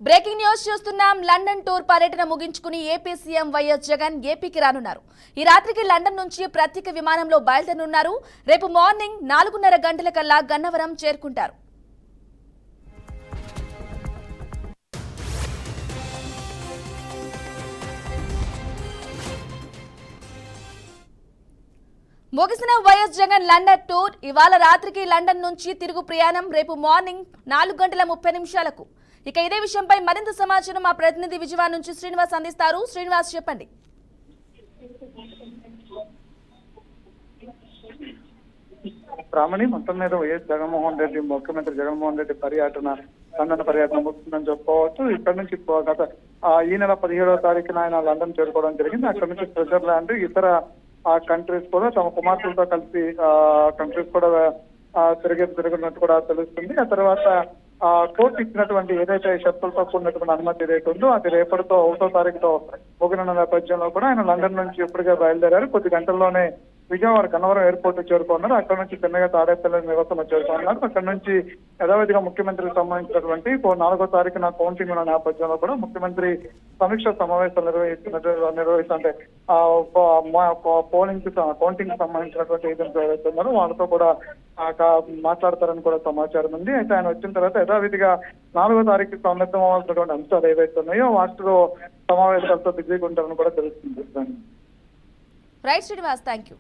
Breaking news చూస్తున్నాం. London tour పర్యటన ముగించుకుని ఏపీ సీఎం వైఎస్ జగన్ ఏపీకి రానున్నారు. ఈ రాత్రికి లండన్ నుంచి ప్రత్యేక విమానంలో బయలుదేరనున్నారు. రేపు మార్నింగ్ 4:30 గంటలకల్లా గన్నవరం చేరుకుంటారు. ముగిసిన వైఎస్ జగన్ లండన్ టూర్ ఇవాళ రాత్రికి లండన్ నుంచి తిరుగు ప్రయాణం రేపు మార్నింగ్ 4:30 ఇక ఇదే విషయంపై మరింత సమాచారం మా ప్రతినిధి విజయవాడ నుంచి శ్రీనివాస్ అందిస్తారు. శ్రీనివాస్, చెప్పండి. ప్రామణి మొత్తం మీద వైఎస్ జగన్మోహన్ రెడ్డి ముఖ్యమంత్రి జగన్మోహన్ రెడ్డి లండన్ పర్యటన ముగిస్తుందని చెప్పుకోవచ్చు. ఇక్కడ నుంచి గత ఈ నెల 17వ తారీఖున ఆయన లండన్ చేరుకోవడం జరిగింది. అక్కడ నుంచి స్విట్జర్లాండ్ ఇతర కంట్రీస్ కూడా తమ కుమార్తెలతో కలిసి కంట్రీస్ కూడా తిరిగినట్టు కూడా తెలుస్తుంది. ఆ తర్వాత కోర్టు ఇచ్చినటువంటి ఏదైతే షరతులతో కూడినటువంటి అనుమతి ఏదైతే ఉందో అది రేపటితో 1వ తారీఖుతో ముగిన నేపథ్యంలో కూడా ఆయన లండన్ నుంచి ఇప్పటికే బయలుదేరారు. కొద్ది గంటల్లోనే విజయవాడ గన్నవరం ఎయిర్పోర్ట్ చేరుకున్నారు. అక్కడ నుంచి చిన్నగా తాడేపల్లి నివాసంలో చేరుకున్నారు. అక్కడ నుంచి యథావిధిగా ముఖ్యమంత్రికి సంబంధించినటువంటి 4వ తారీఖున కౌంటింగ్ ఉన్న నేపథ్యంలో కూడా ముఖ్యమంత్రి సమీక్ష సమావేశాలు నిర్వహిస్తుంటే కౌంటింగ్ సంబంధించినటువంటి ఏజెంట్స్ ఏదైతే ఉన్నారో వాళ్ళతో కూడా మాట్లాడతారని కూడా సమాచారం ఉంది. అయితే ఆయన వచ్చిన తర్వాత యథావిధిగా 4వ తారీఖు సన్నద్ధం అవ్వాల్సినటువంటి అంశాలు ఏవైతే ఉన్నాయో వాటిలో సమావేశాలతో బిజీగా ఉంటారని కూడా తెలుస్తుంది. Right Srinivas, thank you.